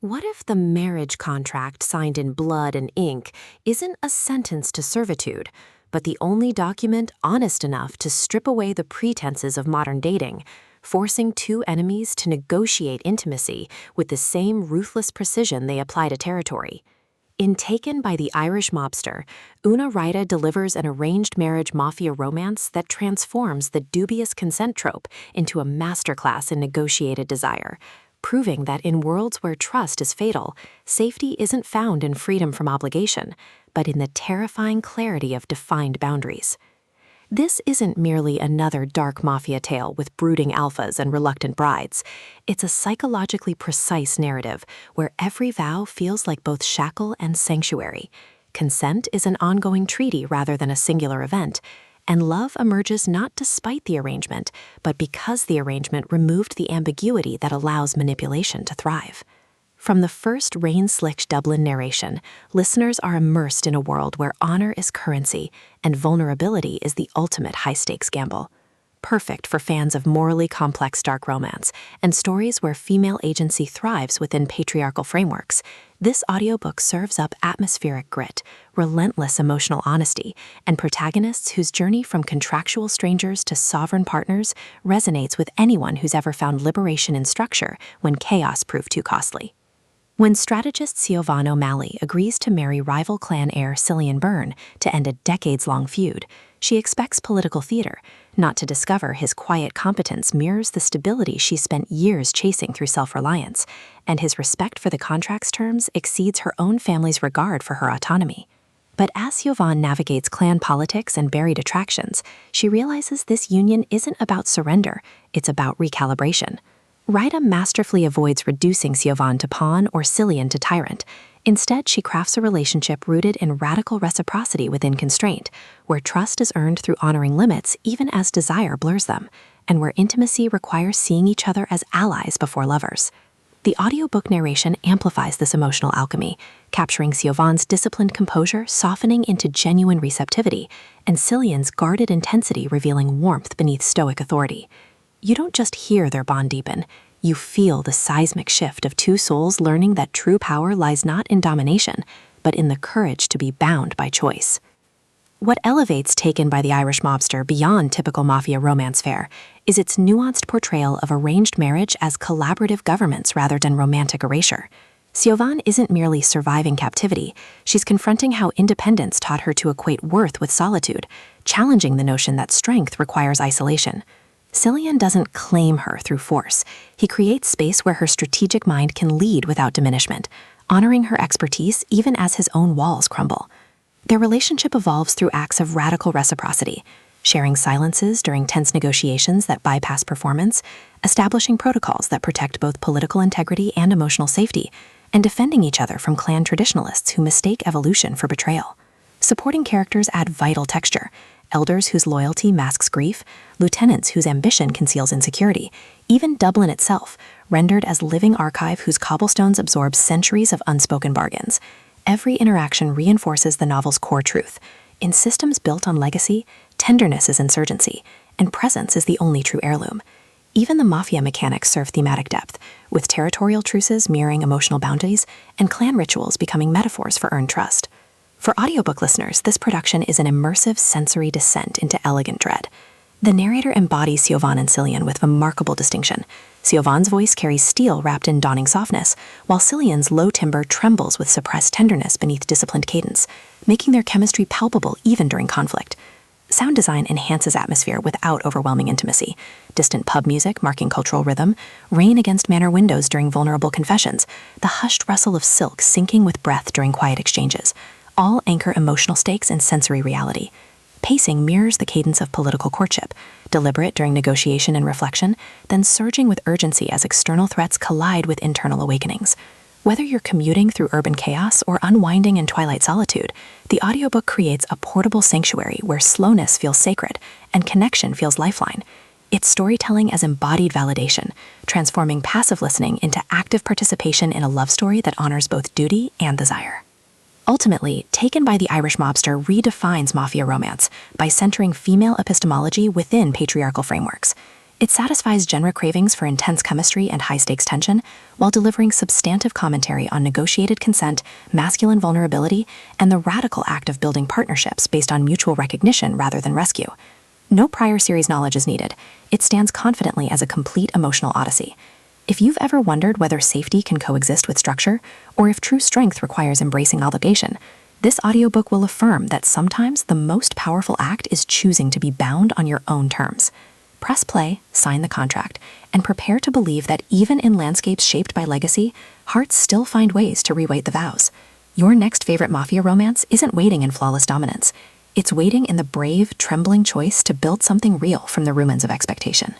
What if the marriage contract signed in blood and ink isn't a sentence to servitude, but the only document honest enough to strip away the pretenses of modern dating, forcing two enemies to negotiate intimacy with the same ruthless precision they apply to territory? In Taken by the Irish Mobster, Oona Ryda delivers an arranged marriage mafia romance that transforms the dubious consent trope into a masterclass in negotiated desire, proving that in worlds where trust is fatal, safety isn't found in freedom from obligation, but in the terrifying clarity of defined boundaries. This isn't merely another dark mafia tale with brooding alphas and reluctant brides. It's a psychologically precise narrative where every vow feels like both shackle and sanctuary. Consent is an ongoing treaty rather than a singular event, and love emerges not despite the arrangement, but because the arrangement removed the ambiguity that allows manipulation to thrive. From the first rain-slicked Dublin narration, listeners are immersed in a world where honor is currency and vulnerability is the ultimate high-stakes gamble. Perfect for fans of morally complex dark romance and stories where female agency thrives within patriarchal frameworks, this audiobook serves up atmospheric grit, relentless emotional honesty, and protagonists whose journey from contractual strangers to sovereign partners resonates with anyone who's ever found liberation in structure when chaos proved too costly. When strategist Siobhan O'Malley agrees to marry rival clan heir Cillian Byrne to end a decades-long feud, she expects political theater, not to discover his quiet competence mirrors the stability she spent years chasing through self-reliance, and his respect for the contract's terms exceeds her own family's regard for her autonomy. But as Siobhan navigates clan politics and buried attractions, she realizes this union isn't about surrender, it's about recalibration. Ryda masterfully avoids reducing Siobhan to pawn or Cillian to tyrant. Instead, she crafts a relationship rooted in radical reciprocity within constraint, where trust is earned through honoring limits even as desire blurs them, and where intimacy requires seeing each other as allies before lovers. The audiobook narration amplifies this emotional alchemy, capturing Siobhan's disciplined composure softening into genuine receptivity, and Cillian's guarded intensity revealing warmth beneath stoic authority. You don't just hear their bond deepen, you feel the seismic shift of two souls learning that true power lies not in domination, but in the courage to be bound by choice. What elevates Taken by the Irish Mobster beyond typical mafia romance fare is its nuanced portrayal of arranged marriage as collaborative governments rather than romantic erasure. Siobhan isn't merely surviving captivity, she's confronting how independence taught her to equate worth with solitude, challenging the notion that strength requires isolation. Cillian doesn't claim her through force. He creates space where her strategic mind can lead without diminishment, honoring her expertise even as his own walls crumble. Their relationship evolves through acts of radical reciprocity, sharing silences during tense negotiations that bypass performance, establishing protocols that protect both political integrity and emotional safety, and defending each other from clan traditionalists who mistake evolution for betrayal. Supporting characters add vital texture, elders whose loyalty masks grief, lieutenants whose ambition conceals insecurity, even Dublin itself, rendered as living archive whose cobblestones absorb centuries of unspoken bargains. Every interaction reinforces the novel's core truth. In systems built on legacy, tenderness is insurgency, and presence is the only true heirloom. Even the mafia mechanics serve thematic depth, with territorial truces mirroring emotional boundaries and clan rituals becoming metaphors for earned trust. For audiobook listeners, this production is an immersive sensory descent into elegant dread. The narrator embodies Siobhan and Cillian with remarkable distinction. Siobhan's voice carries steel wrapped in dawning softness, while Cillian's low timbre trembles with suppressed tenderness beneath disciplined cadence, making their chemistry palpable even during conflict. Sound design enhances atmosphere without overwhelming intimacy. Distant pub music marking cultural rhythm, rain against manor windows during vulnerable confessions, the hushed rustle of silk sinking with breath during quiet exchanges, all anchor emotional stakes and sensory reality. Pacing mirrors the cadence of political courtship, deliberate during negotiation and reflection, then surging with urgency as external threats collide with internal awakenings. Whether you're commuting through urban chaos or unwinding in twilight solitude, the audiobook creates a portable sanctuary where slowness feels sacred and connection feels lifeline. It's storytelling as embodied validation, transforming passive listening into active participation in a love story that honors both duty and desire. Ultimately, Taken by the Irish Mobster redefines mafia romance by centering female epistemology within patriarchal frameworks. It satisfies genre cravings for intense chemistry and high-stakes tension, while delivering substantive commentary on negotiated consent, masculine vulnerability, and the radical act of building partnerships based on mutual recognition rather than rescue. No prior series knowledge is needed. It stands confidently as a complete emotional odyssey. If you've ever wondered whether safety can coexist with structure, or if true strength requires embracing obligation, this audiobook will affirm that sometimes the most powerful act is choosing to be bound on your own terms. Press play, sign the contract, and prepare to believe that even in landscapes shaped by legacy, hearts still find ways to rewrite the vows. Your next favorite Mafia romance isn't waiting in flawless dominance. It's waiting in the brave, trembling choice to build something real from the ruins of expectation.